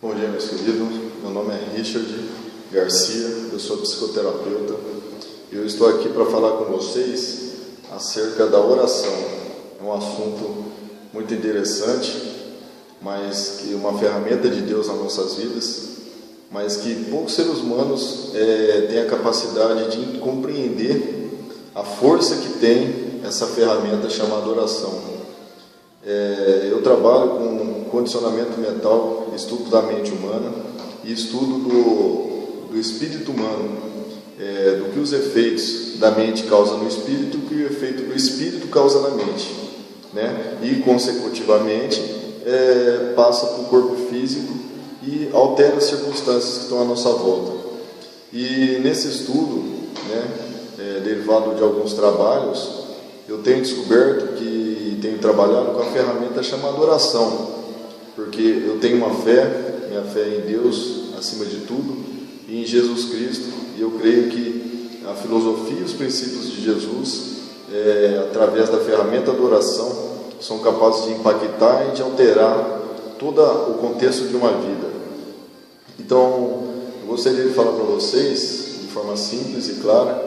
Bom dia, meus queridos. Meu nome é Richard Garcia, eu sou psicoterapeuta. Eu estou aqui para falar com vocês acerca da oração. É um assunto muito interessante, mas que é uma ferramenta de Deus nas nossas vidas, mas que poucos seres humanos têm a capacidade de compreender a força que tem essa ferramenta chamada oração. Eu trabalho com condicionamento mental, estudo da mente humana e estudo do espírito humano, do que os efeitos da mente causam no espírito, o que o efeito do espírito causa na mente, né? E consecutivamente passa para o corpo físico e altera as circunstâncias que estão à nossa volta. E nesse estudo, derivado de alguns trabalhos, eu tenho descoberto que tenho trabalhado com a ferramenta chamada oração, porque eu tenho uma fé, minha fé é em Deus acima de tudo e em Jesus Cristo, e eu creio que a filosofia e os princípios de Jesus, através da ferramenta da oração, são capazes de impactar e de alterar todo o contexto de uma vida. Então, eu gostaria de falar para vocês de forma simples e clara,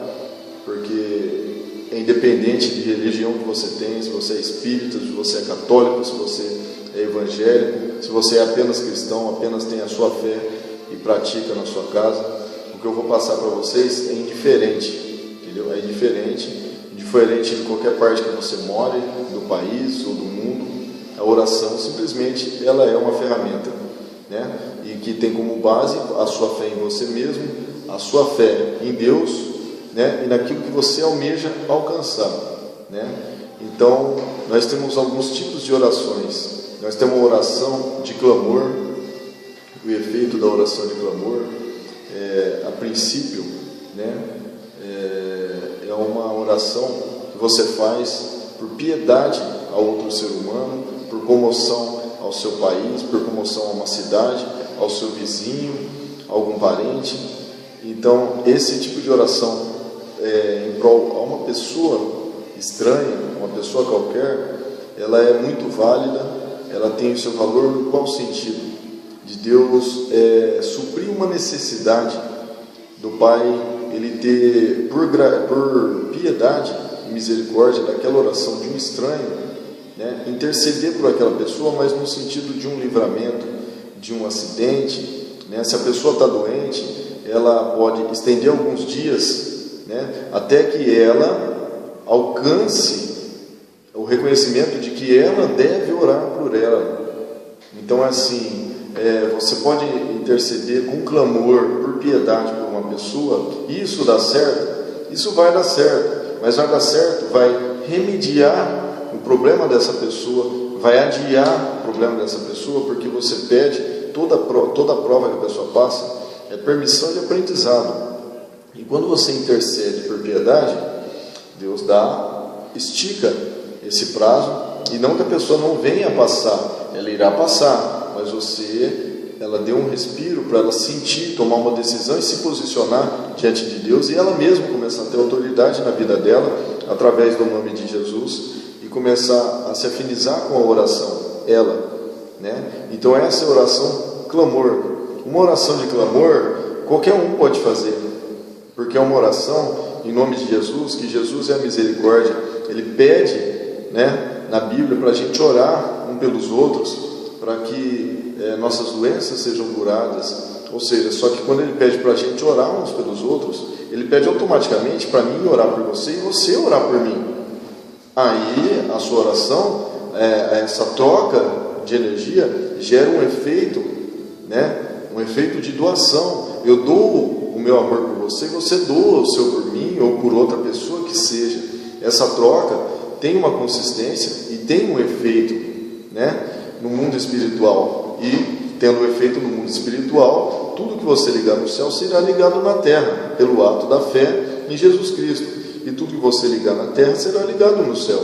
porque é independente de religião que você tem, se você é espírita, se você é católico, se você é evangélico, se você é apenas cristão, apenas tem a sua fé e pratica na sua casa, o que eu vou passar para vocês é indiferente, entendeu? É indiferente de qualquer parte que você more, do país ou do mundo. A oração simplesmente ela é uma ferramenta, né? E que tem como base a sua fé em você mesmo, a sua fé em Deus, né? E naquilo que você almeja alcançar, né? Então, nós temos alguns tipos de orações. Nós temos uma oração de clamor. O efeito da oração de clamor, a princípio, né? É uma oração que você faz por piedade a outro ser humano, por comoção ao seu país, por comoção a uma cidade, ao seu vizinho, a algum parente. Então, esse tipo de oração em prol a uma pessoa estranha, uma pessoa qualquer, ela é muito válida, ela tem o seu valor. No qual sentido? De Deus suprir uma necessidade do Pai, ele ter por piedade e misericórdia daquela oração de um estranho, né, interceder por aquela pessoa, mas no sentido de um livramento, de um acidente, né? Se a pessoa está doente, ela pode estender alguns dias, né, até que ela alcance o reconhecimento de que ela deve orar por ela. Então, assim, você pode interceder com clamor, por piedade por uma pessoa, e isso dá certo? Isso vai dar certo, mas vai dar certo, vai remediar o problema dessa pessoa, vai adiar o problema dessa pessoa, porque você pede, toda prova que a pessoa passa é permissão de aprendizado. E quando você intercede por piedade, Deus estica esse prazo, e não que a pessoa não venha passar, ela irá passar, mas ela deu um respiro para ela sentir, tomar uma decisão e se posicionar diante de Deus, e ela mesma começar a ter autoridade na vida dela, através do nome de Jesus, e começar a se afinizar com a oração, né? Então essa é a oração clamor. Uma oração de clamor, qualquer um pode fazer, porque é uma oração em nome de Jesus, que Jesus é a misericórdia. Ele pede, né, na Bíblia para a gente orar um pelos outros, para que nossas doenças sejam curadas. Ou seja, só que quando ele pede para a gente orar uns pelos outros, ele pede automaticamente para mim orar por você e você orar por mim. Aí a sua oração, essa troca de energia gera um efeito, né? Um efeito de doação. Eu dou o meu amor por você, você doa o seu por mim ou por outra pessoa que seja. Essa troca tem uma consistência e tem um efeito, né, no mundo espiritual. E tendo um efeito no mundo espiritual, tudo que você ligar no céu será ligado na terra, pelo ato da fé em Jesus Cristo. E tudo que você ligar na terra será ligado no céu.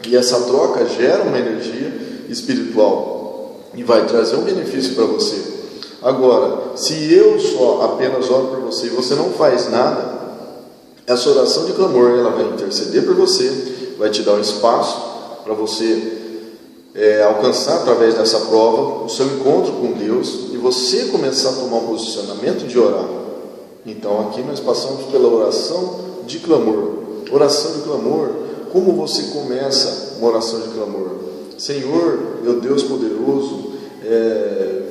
E essa troca gera uma energia espiritual e vai trazer um benefício para você. Agora, se eu só apenas oro por você e você não faz nada, essa oração de clamor, ela vai interceder por você, vai te dar um espaço para você alcançar através dessa prova o seu encontro com Deus e você começar a tomar um posicionamento de orar. Então aqui nós passamos pela oração de clamor. Oração de clamor, como você começa uma oração de clamor? Senhor, meu Deus poderoso,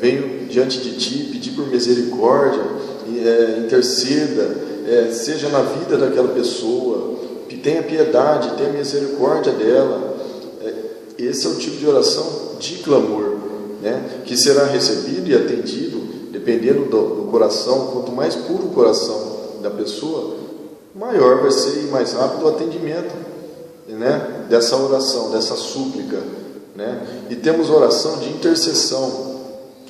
venho diante de Ti pedir por misericórdia, interceda, seja na vida daquela pessoa, tenha piedade, tenha misericórdia dela. Esse é o tipo de oração de clamor, né? Que será recebido e atendido, dependendo do coração. Quanto mais puro o coração da pessoa, maior vai ser e mais rápido o atendimento, né? Dessa oração, dessa súplica, né? E temos oração de intercessão.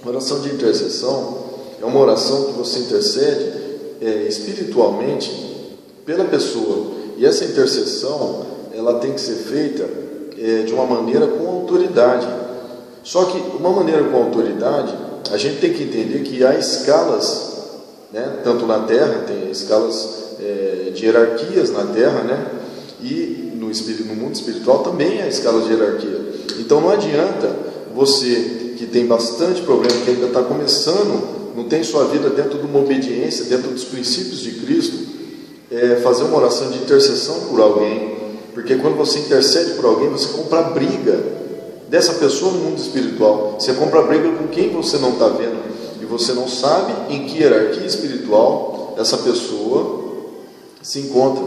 Oração de intercessão é uma oração que você intercede espiritualmente pela pessoa. E essa intercessão, ela tem que ser feita de uma maneira com autoridade. Só que uma maneira com autoridade, a gente tem que entender que há escalas, né? Tanto na Terra, tem escalas de hierarquias na Terra, né? E no mundo espiritual também há escalas de hierarquia. Então não adianta você que tem bastante problema, que ainda está começando, não tem sua vida dentro de uma obediência, dentro dos princípios de Cristo, fazer uma oração de intercessão por alguém. Porque quando você intercede por alguém, você compra a briga dessa pessoa no mundo espiritual. Você compra a briga com quem você não está vendo. E você não sabe em que hierarquia espiritual essa pessoa se encontra.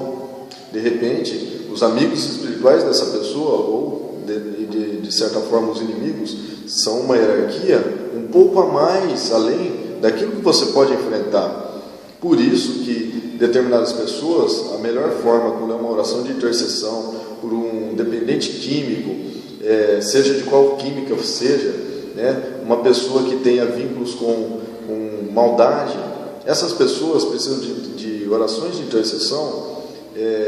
De repente, os amigos espirituais dessa pessoa, ou de certa forma os inimigos, são uma hierarquia um pouco a mais, além daquilo que você pode enfrentar. Por isso que determinadas pessoas, a melhor forma, quando é uma oração de intercessão por um dependente químico, seja de qual química seja, né, uma pessoa que tenha vínculos com maldade, essas pessoas precisam de orações de intercessão,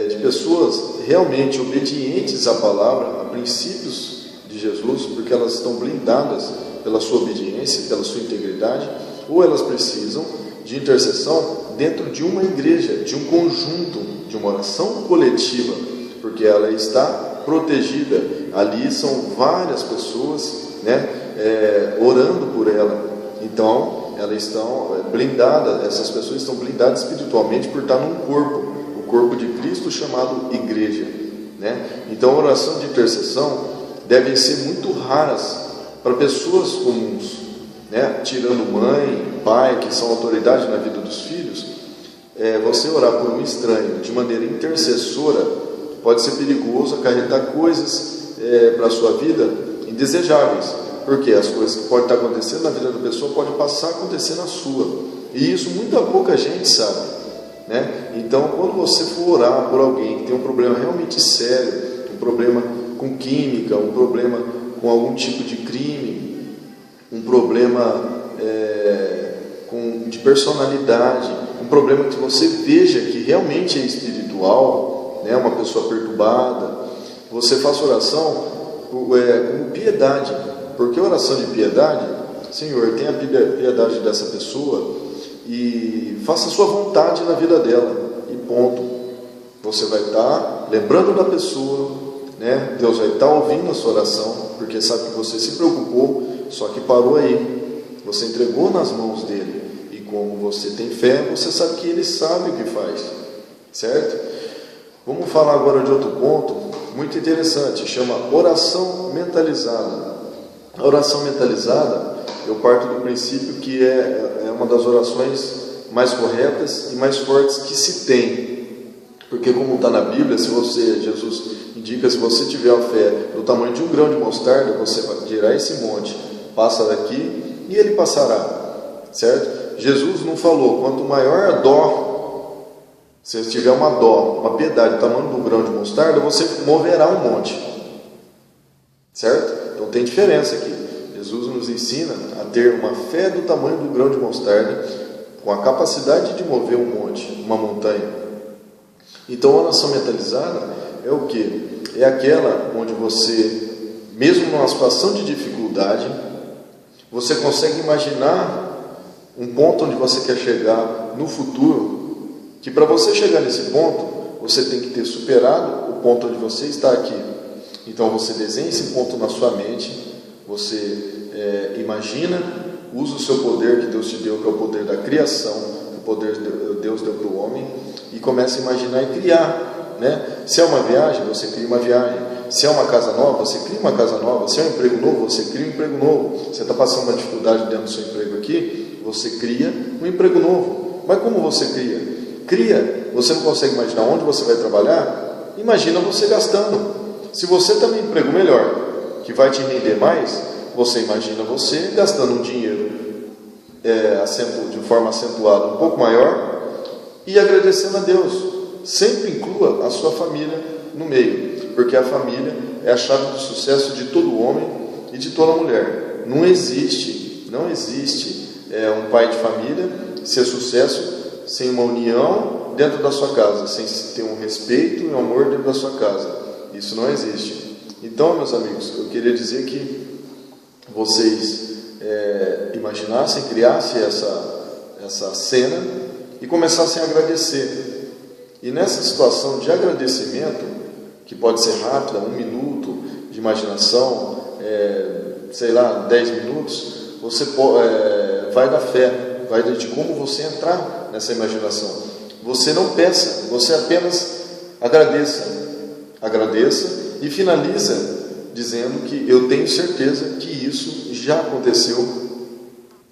de pessoas realmente obedientes à palavra, a princípios de Jesus, porque elas estão blindadas pela sua obediência, pela sua integridade, ou elas precisam de intercessão dentro de uma igreja, de um conjunto, de uma oração coletiva, porque ela está protegida. Ali são várias pessoas, né, orando por ela. Então, elas estão blindadas, essas pessoas estão blindadas espiritualmente por estar num corpo, o corpo de Cristo chamado igreja, né? Então, a oração de intercessão devem ser muito raras para pessoas comuns, né? Tirando mãe, pai, que são autoridade na vida dos filhos. Você orar por um estranho de maneira intercessora pode ser perigoso, acarretar coisas para a sua vida indesejáveis, porque as coisas que podem estar acontecendo na vida da pessoa podem passar a acontecer na sua, e isso muita pouca gente sabe, né? Então, quando você for orar por alguém que tem um problema realmente sério, um problema com química, um problema com algum tipo de crime, um problema de personalidade, um problema que você veja que realmente é espiritual, né, uma pessoa perturbada, você faça oração com piedade, porque oração de piedade, Senhor, tenha piedade dessa pessoa e faça a sua vontade na vida dela, e ponto. Você vai estar lembrando da pessoa, né? Deus vai estar ouvindo a sua oração, porque sabe que você se preocupou, só que parou aí, você entregou nas mãos dele, e como você tem fé, você sabe que ele sabe o que faz, certo? Vamos falar agora de outro ponto muito interessante, chama oração mentalizada. A oração mentalizada, eu parto do princípio que é uma das orações mais corretas e mais fortes que se tem, porque como está na Bíblia, Jesus indica, se você tiver a fé do tamanho de um grão de mostarda, você dirá esse monte, passa daqui, e ele passará, certo? Jesus não falou, quanto maior a dó, se tiver uma piedade do tamanho de um grão de mostarda, você moverá um monte, certo? Então tem diferença aqui. Jesus nos ensina a ter uma fé do tamanho do grão de mostarda, com a capacidade de mover um monte, uma montanha. Então a oração mentalizada é o que? É aquela onde você, mesmo numa situação de dificuldade, você consegue imaginar um ponto onde você quer chegar no futuro, que para você chegar nesse ponto, você tem que ter superado o ponto onde você está aqui. Então você desenha esse ponto na sua mente, Você imagina, usa o seu poder que Deus te deu, que é o poder da criação, o poder que Deus deu para o homem, e começa a imaginar e criar, né? Se é uma viagem, você cria uma viagem. Se é uma casa nova, você cria uma casa nova. Se é um emprego novo, você cria um emprego novo. Você está passando uma dificuldade dentro do seu emprego aqui, você cria um emprego novo. Mas como você cria? Cria, você não consegue imaginar onde você vai trabalhar? Imagina você gastando. Se você tem um emprego melhor, que vai te render mais, você imagina você gastando um dinheiro de forma acentuada um pouco maior e agradecendo a Deus. Sempre inclua a sua família no meio, porque a família é a chave do sucesso de todo homem e de toda mulher. Não existe um pai de família ser sucesso sem uma união dentro da sua casa, sem ter um respeito e um amor dentro da sua casa. Isso não existe. Então, meus amigos, eu queria dizer que vocês imaginassem, criassem essa cena e começassem a agradecer. E nessa situação de agradecimento, que pode ser rápida, 1 minuto de imaginação, 10 minutos, você vai da fé, vai de como você entrar nessa imaginação. Você não peça, você apenas agradeça e finaliza dizendo que eu tenho certeza que isso já aconteceu,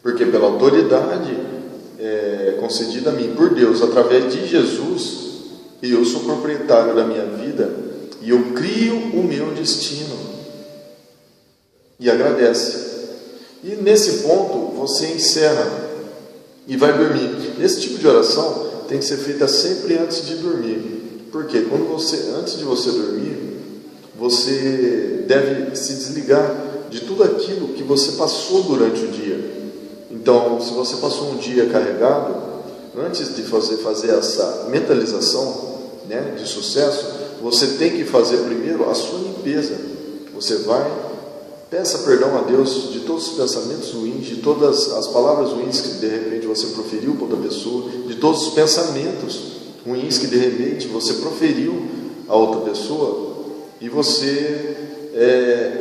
porque pela autoridade concedida a mim por Deus, através de Jesus, eu sou proprietário da minha vida e eu crio o meu destino. E agradece. E nesse ponto você encerra e vai dormir. Esse tipo de oração tem que ser feita sempre antes de dormir. Porque antes de você dormir, você deve se desligar de tudo aquilo que você passou durante o dia. Então, se você passou um dia carregado, antes de fazer essa mentalização, né, de sucesso, você tem que fazer primeiro a sua limpeza. Você vai, peça perdão a Deus de todos os pensamentos ruins, de todas as palavras ruins que de repente você proferiu para outra pessoa, de todos os pensamentos ruins que de repente você proferiu a outra pessoa, e você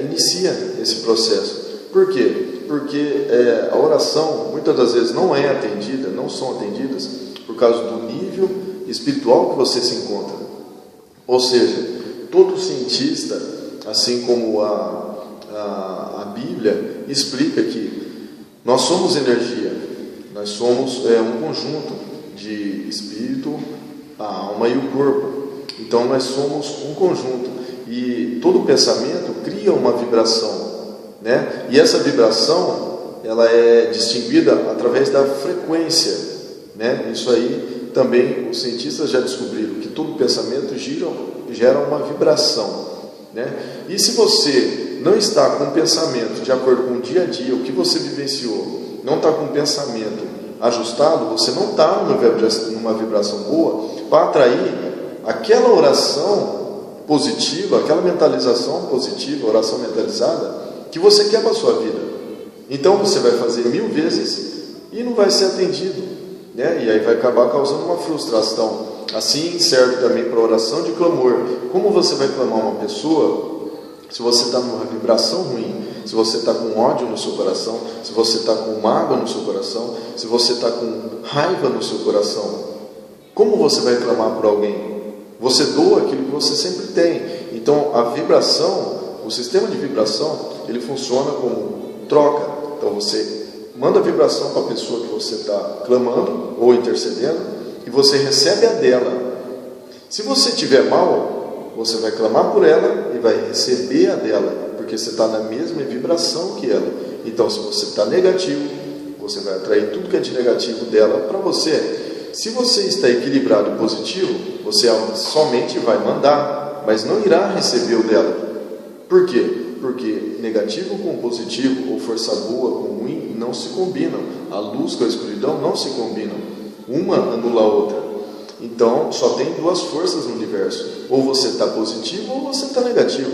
inicia esse processo. Por quê? Porque a oração muitas das vezes não são atendidas por causa do nível espiritual que você se encontra. Ou seja, todo cientista, assim como a Bíblia explica que nós somos energia, nós somos um conjunto de espírito, a alma e o corpo. Então nós somos um conjunto e todo pensamento cria uma vibração, né? E essa vibração ela é distinguida através da frequência, né? Isso aí também os cientistas já descobriram que todo pensamento gera uma vibração, né? E se você não está com um pensamento de acordo com o dia a dia, o que você vivenciou, não está com um pensamento ajustado, você não está numa vibração boa para atrair aquela oração positiva, aquela mentalização positiva, oração mentalizada que você quer para a sua vida. Então você vai fazer 1000 vezes e não vai ser atendido, né? E aí vai acabar causando uma frustração. Assim serve também para a oração de clamor. Como você vai clamar uma pessoa se você está numa vibração ruim, se você está com ódio no seu coração, se você está com mágoa no seu coração, se você está com raiva no seu coração? Como você vai clamar por alguém? Você doa aquilo que você sempre tem. Então a vibração, o sistema de vibração, ele funciona como troca. Então você manda a vibração para a pessoa que você está clamando ou intercedendo e você recebe a dela. Se você estiver mal, você vai clamar por ela e vai receber a dela, porque você está na mesma vibração que ela. Então se você está negativo, você vai atrair tudo que é de negativo dela para você. Se você está equilibrado e positivo, você somente vai mandar, mas não irá receber o dela. Por quê? Porque negativo com positivo, ou força boa com ruim, não se combinam. A luz com a escuridão não se combinam. Uma anula a outra. Então, só tem 2 forças no universo. Ou você está positivo, ou você está negativo.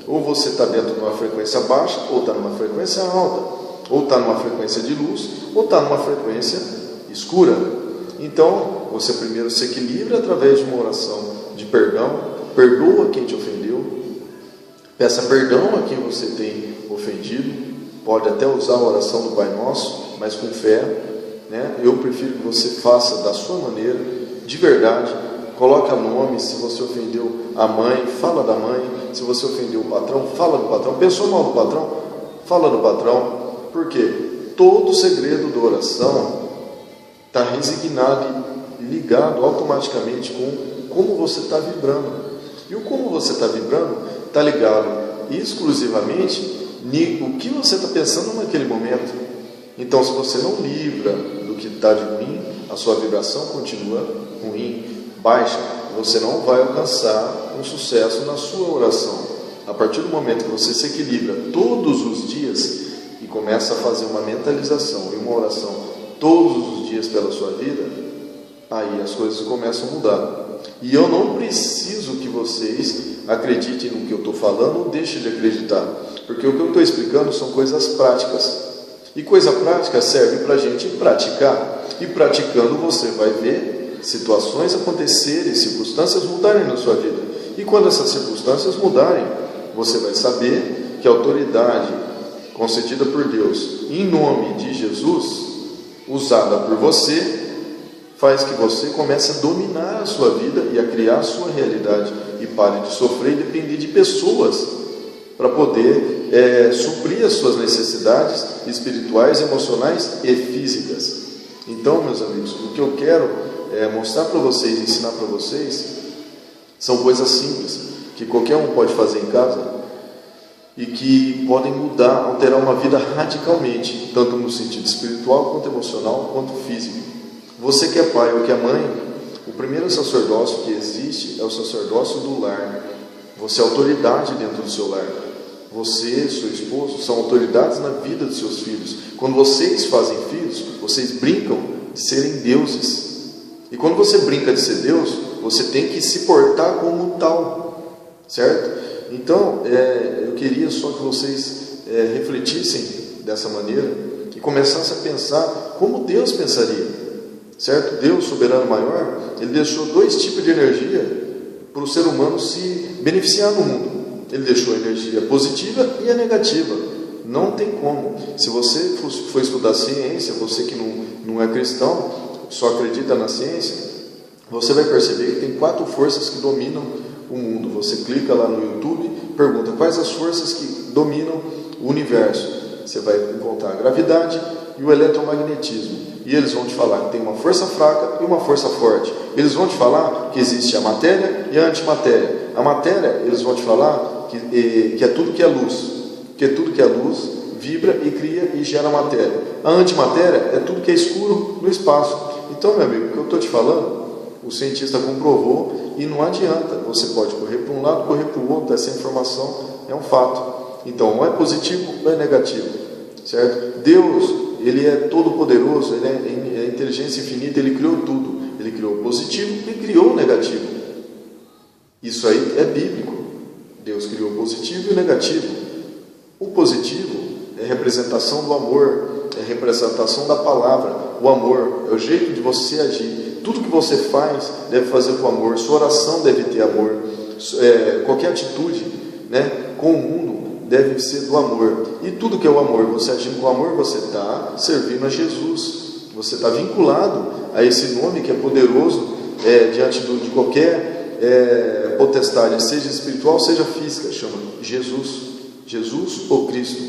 Ou você está dentro de uma frequência baixa, ou está numa frequência alta. Ou está numa frequência de luz, ou está numa frequência escura. Então, você primeiro se equilibra através de uma oração de perdão. Perdoa quem te ofendeu. Peça perdão a quem você tem ofendido, pode até usar a oração do Pai Nosso, mas com fé, né? Eu prefiro que você faça da sua maneira, de verdade. Coloca nome. Se você ofendeu a mãe, fala da mãe. Se você ofendeu o patrão, fala do patrão. Pensou mal do patrão, fala do patrão. Por quê? Todo o segredo da oração está resignado e ligado automaticamente com como você está vibrando. E o como você está vibrando está ligado exclusivamente o que você está pensando naquele momento. Então, se você não livra do que está de ruim, a sua vibração continua ruim, baixa. Você não vai alcançar um sucesso na sua oração. A partir do momento que você se equilibra todos os dias e começa a fazer uma mentalização e uma oração todos os dias pela sua vida, aí as coisas começam a mudar. E eu não preciso que vocês acreditem no que eu estou falando ou deixem de acreditar, porque o que eu estou explicando são coisas práticas. E coisa prática serve para a gente praticar. E praticando você vai ver situações acontecerem, circunstâncias mudarem na sua vida. E quando essas circunstâncias mudarem, você vai saber que a autoridade concedida por Deus em nome de Jesus, usada por você, faz que você comece a dominar a sua vida e a criar a sua realidade. E pare de sofrer e depender de pessoas para poder suprir as suas necessidades espirituais, emocionais e físicas. Então, meus amigos, o que eu quero mostrar para vocês, ensinar para vocês, são coisas simples, que qualquer um pode fazer em casa e que podem mudar, alterar uma vida radicalmente, tanto no sentido espiritual, quanto emocional, quanto físico. Você que é pai ou que é mãe, o primeiro sacerdócio que existe é o sacerdócio do lar. Você é autoridade dentro do seu lar. Você, seu esposo, são autoridades na vida dos seus filhos. Quando vocês fazem filhos, vocês brincam de serem deuses. E quando você brinca de ser Deus, você tem que se portar como tal, certo? Então, eu queria só que vocês refletissem dessa maneira e começassem a pensar como Deus pensaria, certo? Deus, soberano maior, Ele deixou 2 tipos de energia para o ser humano se beneficiar no mundo. Ele deixou a energia positiva e a negativa. Não tem como. Se você for estudar ciência, você que não é cristão, só acredita na ciência, você vai perceber que tem 4 forças que dominam o mundo. Você clica lá no YouTube, pergunta quais as forças que dominam o universo. Você vai encontrar a gravidade e o eletromagnetismo. E eles vão te falar que tem uma força fraca e uma força forte. Eles vão te falar que existe a matéria e a antimatéria. A matéria, eles vão te falar que é tudo que é luz. Que tudo que é luz vibra e cria e gera matéria. A antimatéria é tudo que é escuro no espaço. Então, meu amigo, o que eu estou te falando, o cientista comprovou e não adianta. Você pode correr para um lado, correr para o outro. Essa informação é um fato. Então, ou é positivo ou é negativo, certo? Deus, Ele é todo poderoso, Ele é inteligência infinita, Ele criou tudo. Ele criou o positivo e criou o negativo. Isso aí é bíblico. Deus criou o positivo e o negativo. O positivo é representação do amor, é representação da palavra. O amor é o jeito de você agir. Tudo que você faz deve fazer com amor. Sua oração deve ter amor. Qualquer atitude, né, com o mundo deve ser do amor. E tudo que é o amor, você agindo com amor, você está servindo a Jesus. Você está vinculado a esse nome que é poderoso diante de qualquer potestade, seja espiritual, seja física, chama Jesus. Jesus ou Cristo,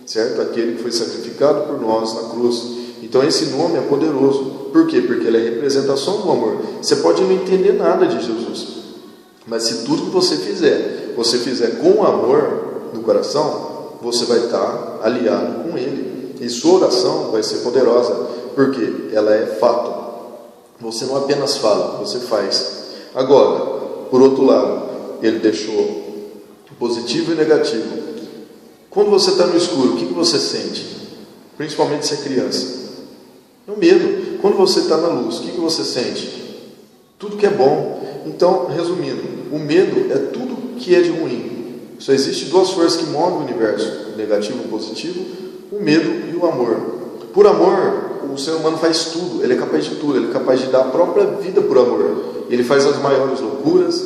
certo? Aquele que foi sacrificado por nós na cruz. Então esse nome é poderoso. Por quê? Porque ele é representação do amor. Você pode não entender nada de Jesus, mas se tudo que você fizer com amor no coração, você vai estar aliado com Ele. E sua oração vai ser poderosa, porque ela é fato. Você não apenas fala, você faz. Agora, por outro lado, Ele deixou positivo e negativo. Quando você está no escuro, o que você sente? Principalmente se é criança. É o medo. Quando você está na luz, o que você sente? Tudo que é bom. Então, resumindo, o medo é tudo que é de ruim. Só existe 2 forças que movem o universo, o negativo e o positivo, o medo e o amor. Por amor, o ser humano faz tudo, ele é capaz de tudo, ele é capaz de dar a própria vida por amor. Ele faz as maiores loucuras,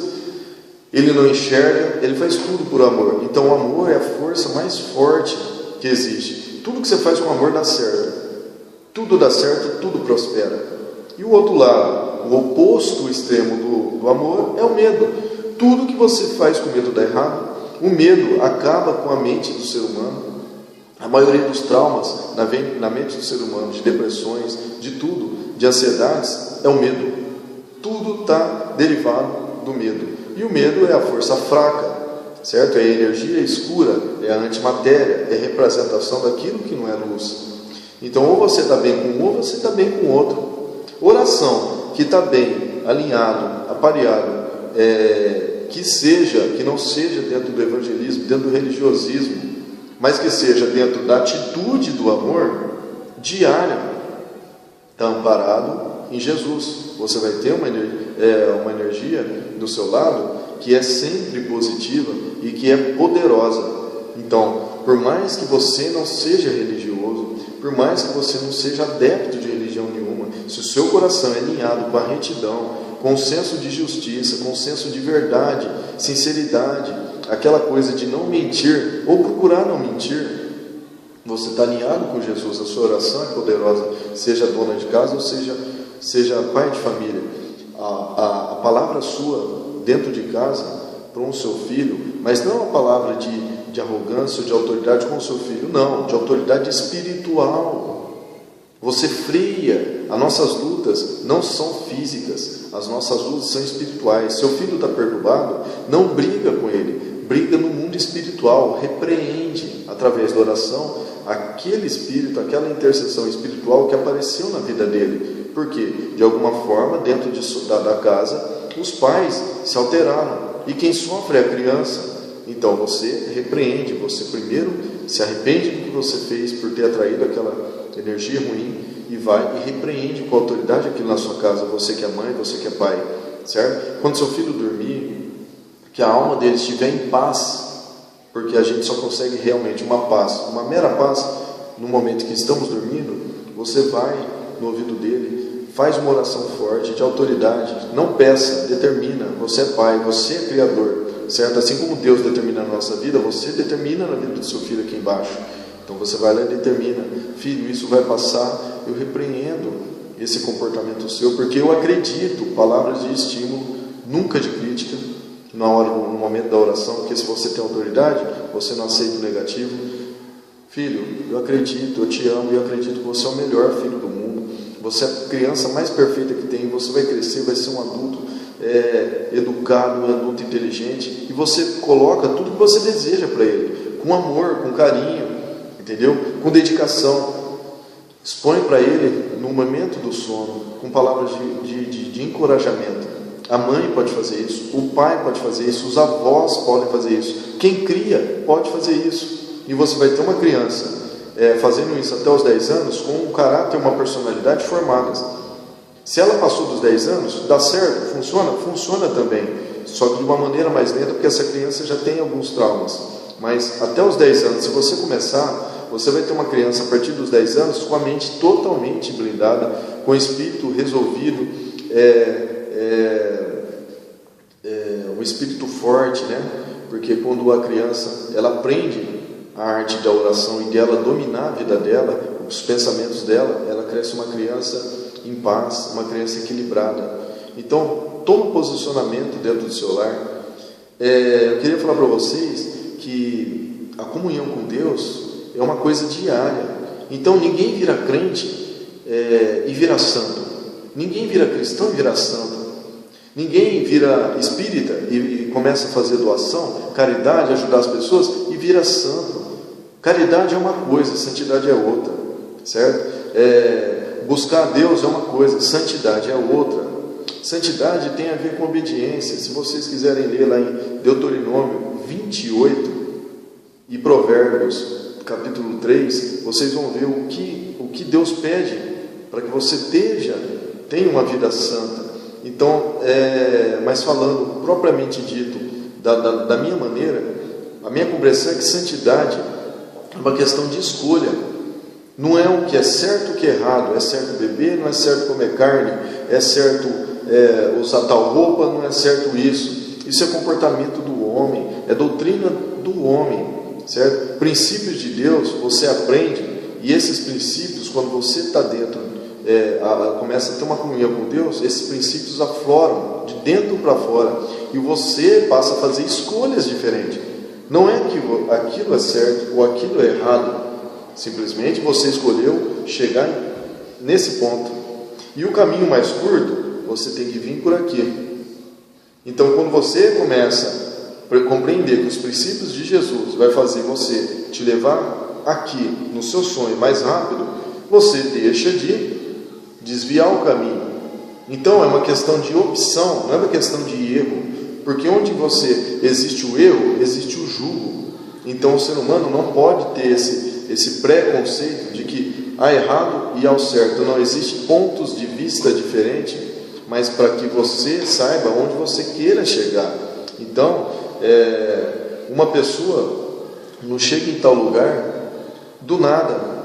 ele não enxerga, ele faz tudo por amor. Então o amor é a força mais forte que existe. Tudo que você faz com amor dá certo. Tudo dá certo, tudo prospera. E o outro lado, o oposto extremo do amor é o medo. Tudo que você faz com medo dá errado. O medo acaba com a mente do ser humano. A maioria dos traumas na mente do ser humano, de depressões, de tudo, de ansiedades, é o medo. Tudo está derivado do medo. E o medo é a força fraca, certo? É a energia escura, é a antimatéria, é a representação daquilo que não é luz. Então, ou você está bem com um, ou você está bem com o outro. Oração que está bem, alinhado, apareado, que não seja dentro do evangelismo, dentro do religiosismo, mas que seja dentro da atitude do amor diária, está amparado em Jesus. Você vai ter uma energia do seu lado que é sempre positiva e que é poderosa. Então, por mais que você não seja religioso, por mais que você não seja adepto de religião nenhuma, se o seu coração é alinhado com a retidão, com o senso de justiça, com o senso de verdade, sinceridade, aquela coisa de não mentir ou procurar não mentir, você está alinhado com Jesus, a sua oração é poderosa, seja dona de casa ou seja pai de família. A palavra sua dentro de casa para o seu filho, mas não a palavra de arrogância ou de autoridade com o seu filho, não, de autoridade espiritual. Você freia. As nossas lutas não são físicas, as nossas lutas são espirituais. Seu filho está perturbado, não briga com ele, briga no mundo espiritual, repreende através da oração aquele espírito, aquela intercessão espiritual que apareceu na vida dele. Porque, de alguma forma, dentro da casa, os pais se alteraram. E quem sofre é a criança. Então você repreende, você primeiro se arrepende do que você fez por ter atraído aquela energia ruim e vai e repreende com autoridade aquilo na sua casa, você que é mãe, você que é pai, certo? Quando seu filho dormir, que a alma dele estiver em paz, porque a gente só consegue realmente uma paz, uma mera paz, no momento que estamos dormindo, você vai no ouvido dele, faz uma oração forte, de autoridade, não peça, determina, você é pai, você é criador, certo? Assim como Deus determina a nossa vida, você determina na vida do seu filho aqui embaixo. Então você vai lá e determina, filho, isso vai passar, eu repreendo esse comportamento seu, porque eu acredito, palavras de estímulo, nunca de crítica, no momento da oração, porque se você tem autoridade, você não aceita o negativo. Filho, eu acredito, eu te amo, eu acredito que você é o melhor filho do mundo, você é a criança mais perfeita que tem, você vai crescer, vai ser um adulto educado, um adulto inteligente, e você coloca tudo que você deseja para ele, com amor, com carinho, entendeu? Com dedicação. Expõe para ele no momento do sono, com palavras de encorajamento. A mãe pode fazer isso, o pai pode fazer isso, os avós podem fazer isso, quem cria pode fazer isso. E você vai ter uma criança fazendo isso até os 10 anos, com um caráter e uma personalidade formadas. Se ela passou dos 10 anos, dá certo? Funciona? Funciona também, só que de uma maneira mais lenta, porque essa criança já tem alguns traumas. Mas até os 10 anos, se você começar, você vai ter uma criança a partir dos 10 anos com a mente totalmente blindada, com o espírito resolvido, um espírito forte, né? Porque quando a criança ela aprende a arte da oração e dela dominar a vida dela, os pensamentos dela, ela cresce uma criança em paz, uma criança equilibrada. Então, toma um posicionamento dentro do seu lar. Eu queria falar para vocês que a comunhão com Deus é uma coisa diária. Então, ninguém vira crente e vira santo. Ninguém vira cristão e vira santo. Ninguém vira espírita e começa a fazer doação, caridade, ajudar as pessoas e vira santo. Caridade é uma coisa, santidade é outra, certo? Buscar a Deus é uma coisa, santidade é outra. Santidade tem a ver com obediência. Se vocês quiserem ler lá em Deuteronômio 28 e Provérbios capítulo 3, vocês vão ver o que Deus pede para que você tenha uma vida santa. Então, mas falando propriamente dito, da minha maneira, a minha compreensão é que santidade é uma questão de escolha. Não é o que é certo, o que é errado. É certo beber, não é certo comer carne. É certo usar tal roupa, não é certo isso. isso é comportamento do homem, é doutrina do homem, certo? Princípios de Deus você aprende, e esses princípios, quando você está dentro, começa a ter uma comunhão com Deus, esses princípios afloram de dentro para fora, e você passa a fazer escolhas diferentes. Não é que aquilo é certo ou aquilo é errado, simplesmente você escolheu chegar nesse ponto, e o caminho mais curto, você tem que vir por aqui. Então, quando você começa a compreender que os princípios de Jesus vai fazer você te levar aqui no seu sonho mais rápido, você deixa de desviar o caminho. Então é uma questão de opção, não é uma questão de erro, porque onde você existe o erro, existe o julgo. Então o ser humano não pode ter esse preconceito de que há errado e há o certo. Não, existe pontos de vista diferentes, mas para que você saiba onde você queira chegar. Então uma pessoa não chega em tal lugar do nada.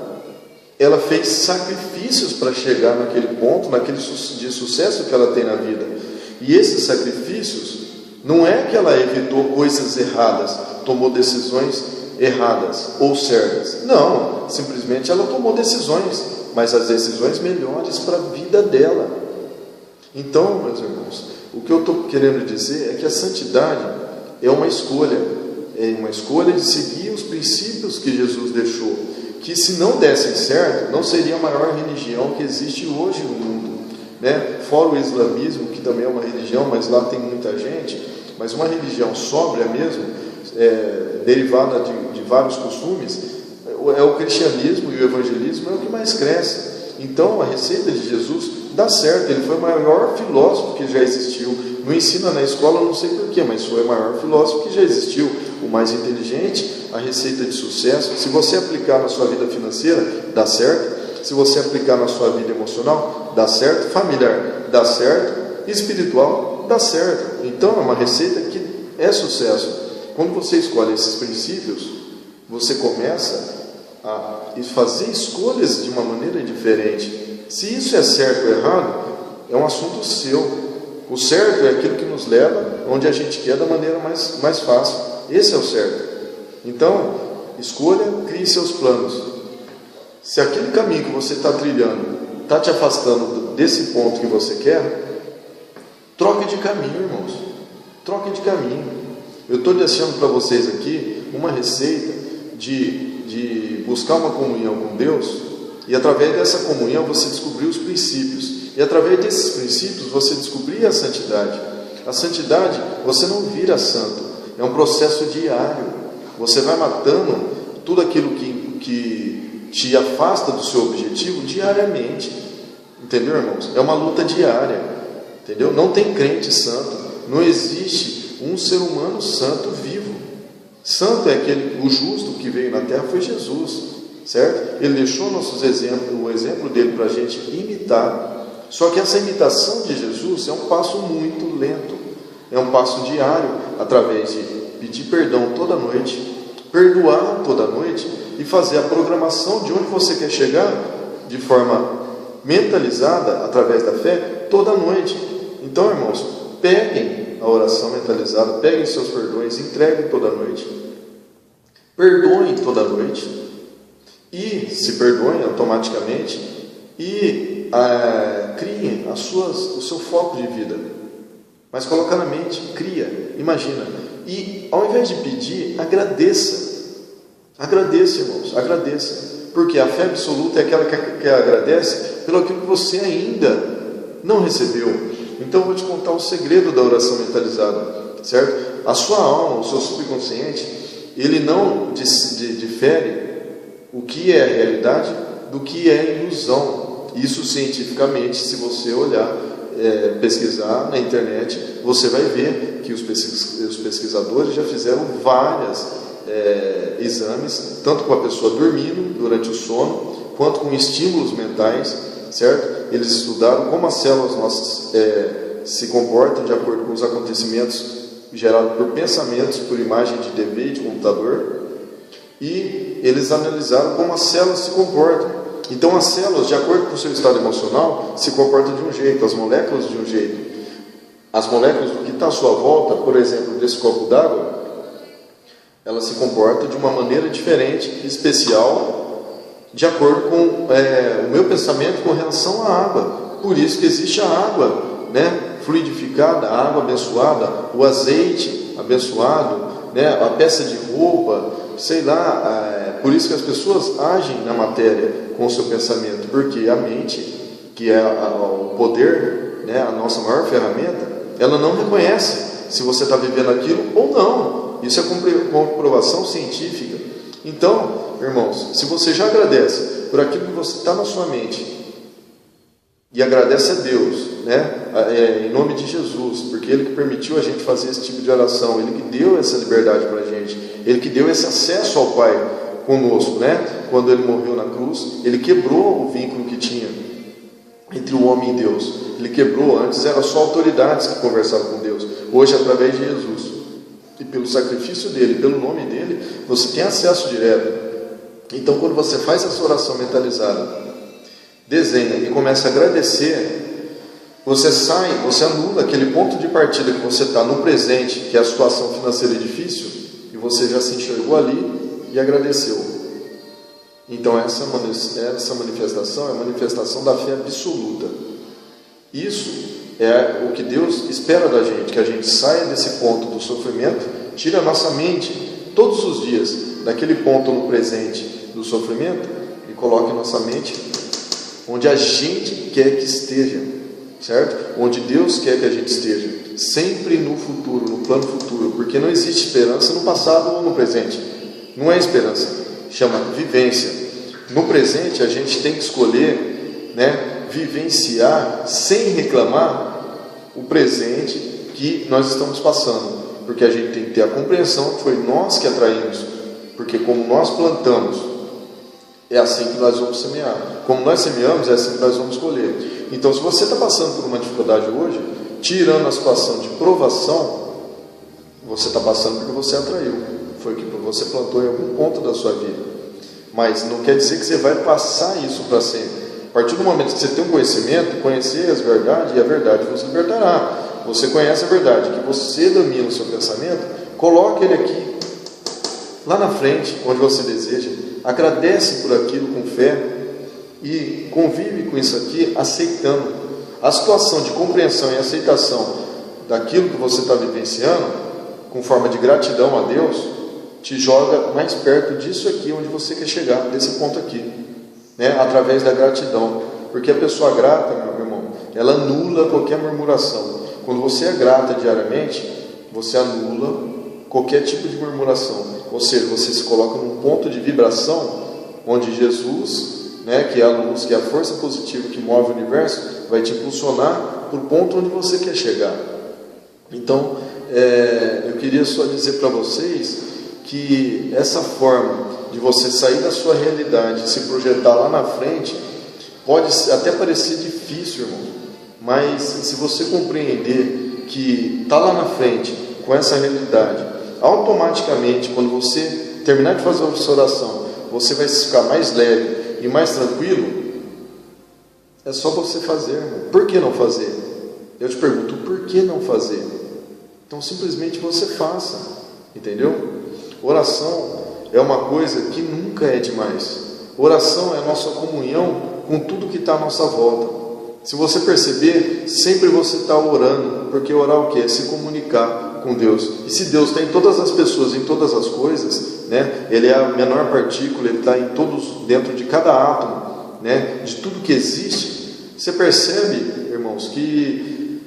Ela fez sacrifícios para chegar naquele ponto, naquele de sucesso que ela tem na vida. E esses sacrifícios, não é que ela evitou coisas erradas, tomou decisões erradas ou certas. Não, simplesmente ela tomou decisões, mas as decisões melhores para a vida dela. Então, meus irmãos, o que eu estou querendo dizer é que a santidade é uma escolha de seguir os princípios que Jesus deixou, que se não dessem certo, não seria a maior religião que existe hoje no mundo, né? Fora o islamismo, que também é uma religião, mas lá tem muita gente, mas uma religião sóbria mesmo, derivada de vários costumes, é o cristianismo, e o evangelismo é o que mais cresce. Então a receita de Jesus dá certo. Ele foi o maior filósofo que já existiu. Não ensina na escola, não sei porquê, mas foi o maior filósofo que já existiu, o mais inteligente. A receita de sucesso, se você aplicar na sua vida financeira, dá certo. Se você aplicar na sua vida emocional, dá certo. Familiar, dá certo. Espiritual, dá certo. Então é uma receita que é sucesso. Quando você escolhe esses princípios, você começa a fazer escolhas de uma maneira diferente. Se isso é certo ou errado, é um assunto seu. O certo é aquilo que nos leva onde a gente quer da maneira mais fácil. Esse é o certo. Então, escolha, crie seus planos. Se aquele caminho que você está trilhando está te afastando desse ponto que você quer, troque de caminho, irmãos. Troque de caminho. Eu estou deixando para vocês aqui uma receita de buscar uma comunhão com Deus, e através dessa comunhão você descobrir os princípios, e através desses princípios você descobrir a santidade. A santidade, você não vira santo, é um processo diário. Você vai matando tudo aquilo que te afasta do seu objetivo diariamente. Entendeu, irmãos? É uma luta diária. Entendeu? Não tem crente santo. Não existe um ser humano santo vivo. Santo é o justo que veio na terra, foi Jesus. Certo? Ele deixou nossos exemplos, o exemplo dele para a gente imitar. Só que essa imitação de Jesus é um passo muito lento. É um passo diário, através de pedir perdão toda noite, perdoar toda noite e fazer a programação de onde você quer chegar de forma mentalizada, através da fé, toda noite. Então, irmãos, peguem a oração mentalizada, peguem seus perdões, entreguem toda noite, perdoem toda noite e se perdoem automaticamente e criem o seu foco de vida. Mas coloca na mente, cria, imagina. E ao invés de pedir, agradeça. Agradeça, irmãos, agradeça. Porque a fé absoluta é aquela que agradece pelo aquilo que você ainda não recebeu. Então eu vou te contar o segredo da oração mentalizada, certo? A sua alma, o seu subconsciente, ele não difere o que é realidade do que é ilusão. Isso cientificamente, se você olhar, pesquisar na internet, você vai ver que os pesquisadores já fizeram vários exames, tanto com a pessoa dormindo durante o sono, quanto com estímulos mentais, certo? Eles estudaram como as células nossas se comportam de acordo com os acontecimentos gerados por pensamentos, por imagem de TV e de computador, e eles analisaram como as células se comportam. Então as células, de acordo com o seu estado emocional, se comportam de um jeito, as moléculas de um jeito. as moléculas do que está à sua volta, por exemplo, desse copo d'água, ela se comporta de uma maneira diferente, especial, de acordo com o meu pensamento com relação à água. Por isso que existe a água, né, fluidificada, a água abençoada, o azeite abençoado, né, a peça de roupa, sei lá. Por isso que as pessoas agem na matéria com o seu pensamento, porque a mente, que é o poder, né, a nossa maior ferramenta, ela não reconhece se você está vivendo aquilo ou não. Isso é comprovação científica. Então, irmãos, se você já agradece por aquilo que você está na sua mente, e agradece a Deus, né, em nome de Jesus, porque Ele que permitiu a gente fazer esse tipo de oração, Ele que deu essa liberdade para a gente, Ele que deu esse acesso ao Pai conosco, né? Quando Ele morreu na cruz, Ele quebrou o vínculo que tinha entre o homem e Deus. Ele quebrou. Antes eram só autoridades que conversavam com Deus. Hoje, através de Jesus e pelo sacrifício dele, pelo nome dele, você tem acesso direto. Então, quando você faz essa oração mentalizada, desenha e começa a agradecer, você anula aquele ponto de partida que você está no presente, que é a situação financeira difícil, e você já se enxergou ali e agradeceu. Então essa manifestação é a manifestação da fé absoluta. Isso é o que Deus espera da gente, que a gente saia desse ponto do sofrimento, tire a nossa mente todos os dias daquele ponto no presente do sofrimento e coloque a nossa mente onde a gente quer que esteja, certo? Onde Deus quer que a gente esteja, sempre no futuro, no plano futuro, porque não existe esperança no passado ou no presente. Não é esperança, chama vivência. No presente a gente tem que escolher, né, vivenciar sem reclamar o presente que nós estamos passando, porque a gente tem que ter a compreensão que foi nós que atraímos, porque como nós plantamos, é assim que nós vamos semear. Como nós semeamos, é assim que nós vamos colher. Então, se você está passando por uma dificuldade hoje, tirando a situação de provação, você está passando porque você atraiu. Foi o que você plantou em algum ponto da sua vida. Mas não quer dizer que você vai passar isso para sempre. A partir do momento que você tem um conhecimento, conhecer as verdades, e a verdade vos libertará. Você conhece a verdade, que você domina o seu pensamento, coloque ele aqui, lá na frente, onde você deseja. Agradece por aquilo com fé e convive com isso aqui, aceitando. A situação de compreensão e aceitação daquilo que você está vivenciando, com forma de gratidão a Deus, te joga mais perto disso aqui, onde você quer chegar, desse ponto aqui, né? Através da gratidão. Porque a pessoa grata, meu irmão, ela anula qualquer murmuração. Quando você é grata diariamente, você anula qualquer tipo de murmuração. Ou seja, você se coloca num ponto de vibração onde Jesus, né, que é a luz, que é a força positiva que move o universo, vai te impulsionar para o ponto onde você quer chegar. Então, eu queria só dizer para vocês que essa forma de você sair da sua realidade e se projetar lá na frente pode até parecer difícil, irmão, mas se você compreender que está lá na frente com essa realidade, automaticamente, quando você terminar de fazer a sua oração, você vai ficar mais leve e mais tranquilo. É só você fazer, irmão. Por que não fazer? Eu te pergunto, por que não fazer? Então simplesmente você faça, entendeu? Oração é uma coisa que nunca é demais. Oração é a nossa comunhão com tudo que está à nossa volta. Se você perceber, sempre você está orando, porque orar o quê? É se comunicar com Deus. E se Deus está em todas as pessoas, em todas as coisas, né? Ele é a menor partícula, Ele está em todos, dentro de cada átomo, né? De tudo que existe. Você percebe, irmãos, que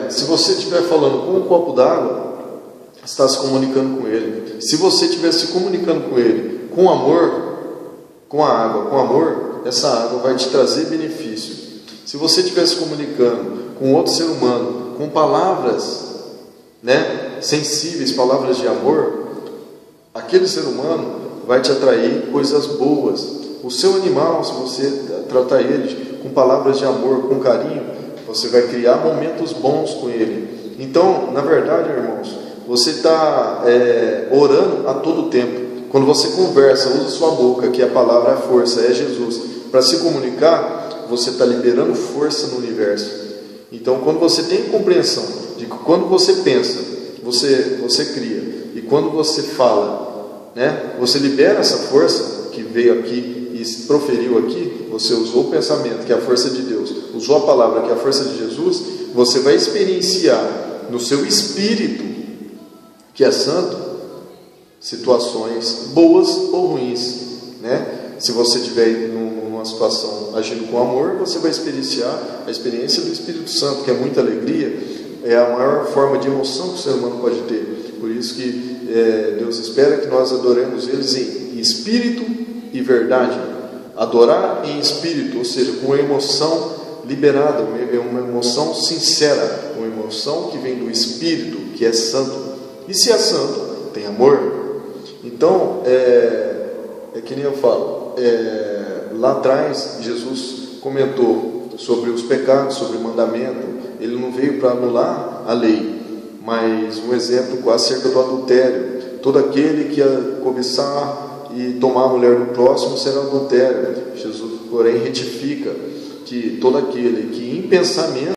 se você estiver falando com um copo d'água, está se comunicando com Ele. Se você estiver se comunicando com Ele, com amor, com a água, com amor, essa água vai te trazer benefício. Se você estiver se comunicando com outro ser humano, com palavras, né, sensíveis, palavras de amor, aquele ser humano vai te atrair coisas boas. O seu animal, se você tratar ele com palavras de amor, com carinho, você vai criar momentos bons com ele. Então, na verdade, irmãos, você está orando a todo tempo. Quando você conversa, usa sua boca, que a palavra é a força, é Jesus, para se comunicar, você está liberando força no universo. Então, quando você tem compreensão de que quando você pensa, você cria, e quando você fala, né, você libera essa força que veio aqui e se proferiu aqui, você usou o pensamento, que é a força de Deus, usou a palavra, que é a força de Jesus, você vai experienciar no seu espírito, que é santo, situações boas ou ruins, né? Se você estiver numa situação agindo com amor, você vai experienciar a experiência do Espírito Santo, que é muita alegria, é a maior forma de emoção que o ser humano pode ter. Por isso que Deus espera que nós adoremos eles em espírito e verdade. Adorar em espírito, ou seja, com uma emoção liberada, uma emoção sincera, uma emoção que vem do espírito, que é santo. E se é santo, tem amor. Então, é que nem eu falo, lá atrás Jesus comentou sobre os pecados, sobre o mandamento. Ele não veio para anular a lei, mas um exemplo acerca do adultério. Todo aquele que cobiçar e tomar a mulher do próximo será adultério. Jesus, porém, retifica que todo aquele que em pensamento